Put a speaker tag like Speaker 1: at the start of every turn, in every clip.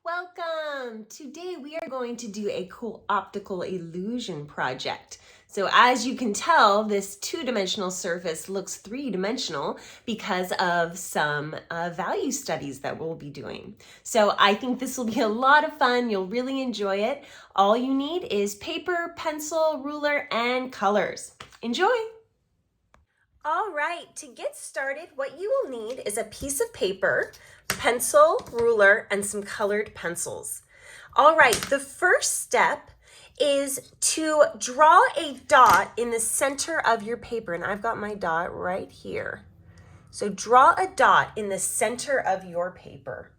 Speaker 1: Welcome! Today we are going to do a cool optical illusion project. So as you can tell, this two-dimensional surface looks three-dimensional because of some value studies that we'll be doing. So I think this will be a lot of fun. You'll really enjoy it. All you need is paper, pencil, ruler, and colors. Enjoy! All right, to get started, what you will need is a piece of paper, pencil, ruler, and some colored pencils. All right, the first step is to draw a dot in the center of your paper, and I've got my dot right here. So draw a dot in the center of your paper.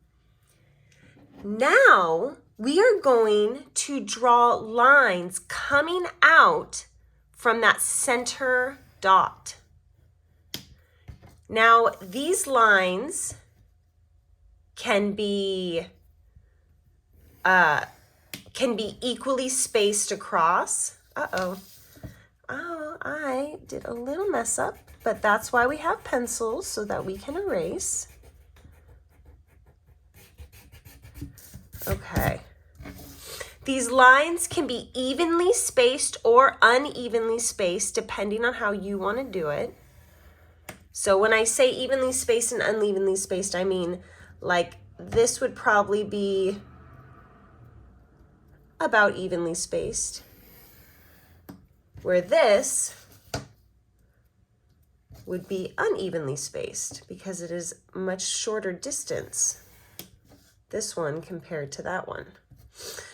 Speaker 1: Now, we are going to draw lines coming out from that center dot. Now, these lines can be equally spaced across. Oh, I did a little mess up, but that's why we have pencils, so that we can erase. Okay. These lines can be evenly spaced or unevenly spaced, depending on how you want to do it. So when I say evenly spaced and unevenly spaced, I mean like this would probably be about evenly spaced, where this would be unevenly spaced because it is much shorter distance, this one compared to that one.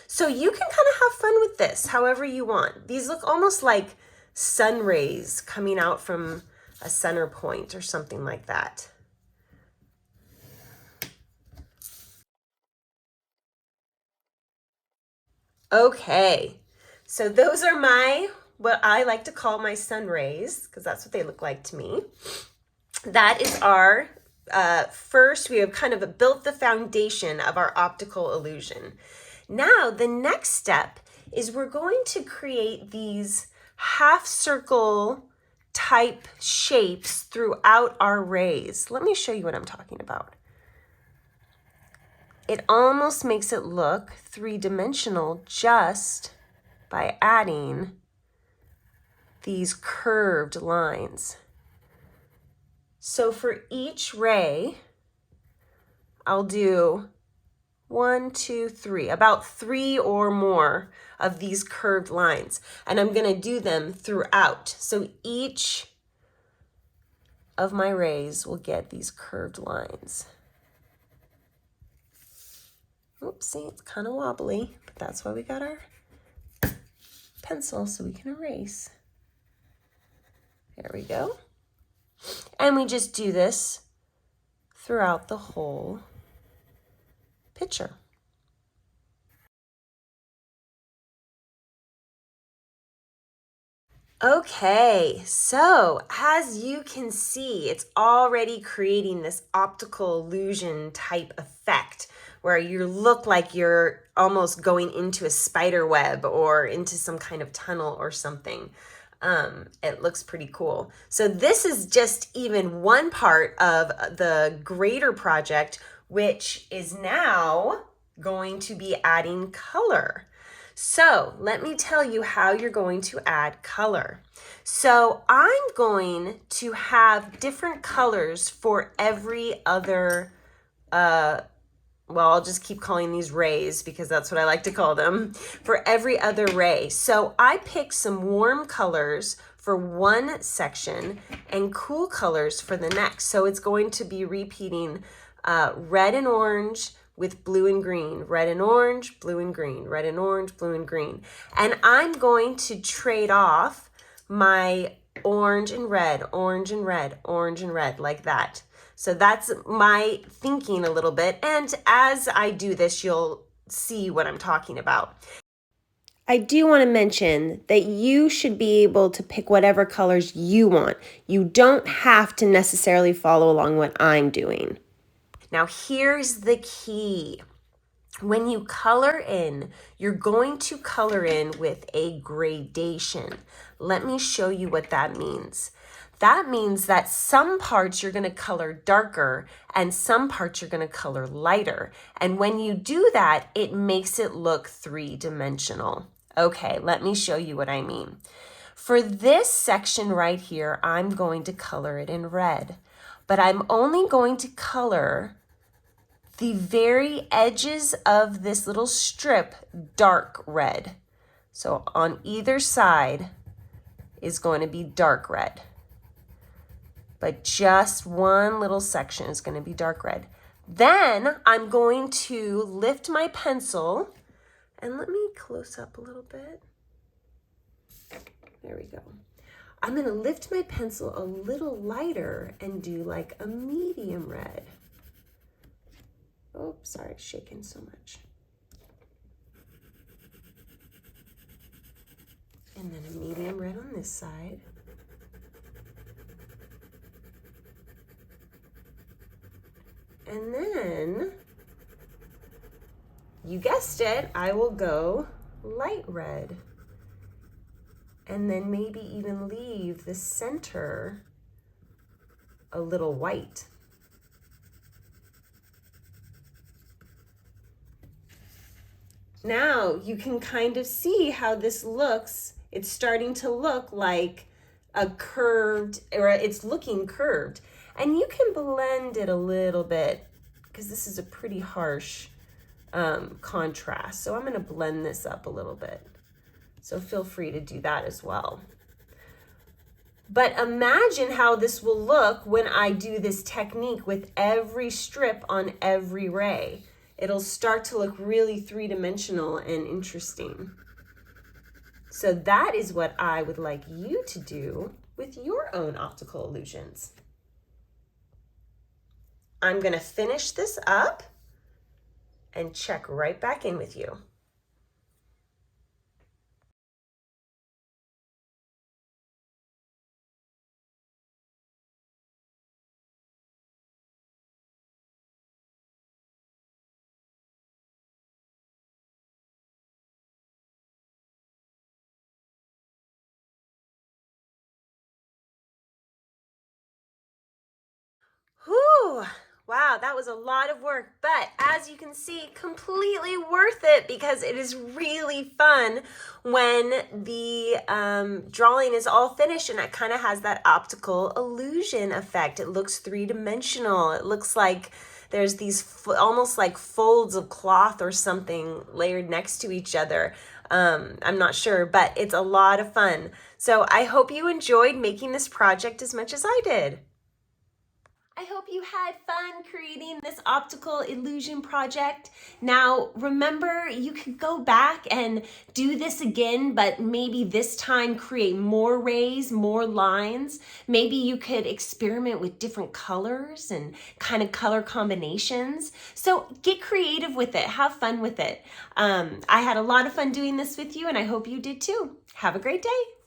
Speaker 1: So you can kind of have fun with this however you want. These look almost like sun rays coming out from a center point or something like that. Okay, so those are what I like to call my sun rays, because that's what they look like to me. That is our first, we have kind of built the foundation of our optical illusion. Now, the next step is we're going to create these half circle type shapes throughout our rays. Let me show you what I'm talking about. It almost makes it look three-dimensional just by adding these curved lines. So for each ray, I'll do 1, 2, 3, about 3 or more of these curved lines. And I'm going to do them throughout. So each of my rays will get these curved lines. Oops, see, it's kind of wobbly, but that's why we got our pencil so we can erase. There we go. And we just do this throughout the whole picture. Okay, so as you can see, it's already creating this optical illusion type effect where you look like you're almost going into a spider web or into some kind of tunnel or something. It looks pretty cool. So this is just even one part of the greater project, which is now going to be adding color. So let me tell you how you're going to add color. So I'm going to have different colors for every other, well, I'll just keep calling these rays because that's what I like to call them, for every other ray. So I picked some warm colors for one section and cool colors for the next. So it's going to be repeating red and orange with blue and green, red and orange, blue and green, red and orange, blue and green. And I'm going to trade off my orange and red, orange and red, orange and red, like that. So that's my thinking a little bit. And as I do this, you'll see what I'm talking about. I do want to mention that you should be able to pick whatever colors you want. You don't have to necessarily follow along what I'm doing. Now here's the key. When you color in, you're going to color in with a gradation. Let me show you what that means. that means that some parts you're going to color darker and some parts you're going to color lighter. And when you do that, it makes it look three-dimensional. Okay, let me show you what I mean. For this section right here, I'm going to color it in red, but I'm only going to color the very edges of this little strip dark red. So on either side is going to be dark red, but just one little section is going to be dark red. Then I'm going to lift my pencil, and let me close up a little bit. There we go. I'm going to lift my pencil a little lighter and do like a medium red. Oh, sorry, it's shaking so much. And then a medium red on this side. And then, you guessed it, I will go light red. And then maybe even leave the center a little white. Now you can kind of see how this looks. It's starting to look like a curved, or it's looking curved. And you can blend it a little bit because this is a pretty harsh contrast. So I'm going to blend this up a little bit. So feel free to do that as well. But imagine how this will look when I do this technique with every strip on every ray. It'll start to look really three-dimensional and interesting. So that is what I would like you to do with your own optical illusions. I'm going to finish this up and check right back in with you. Whew. Wow, that was a lot of work, but as you can see, completely worth it because it is really fun when the drawing is all finished and it kind of has that optical illusion effect. It looks three-dimensional. It looks like there's these almost like folds of cloth or something layered next to each other. I'm not sure, but it's a lot of fun. So I hope you enjoyed making this project as much as I did. I hope you had fun creating this optical illusion project. Now, remember, you could go back and do this again, but maybe this time create more rays, more lines. Maybe you could experiment with different colors and kind of color combinations. So get creative with it. Have fun with it. I had a lot of fun doing this with you, and I hope you did too. Have a great day.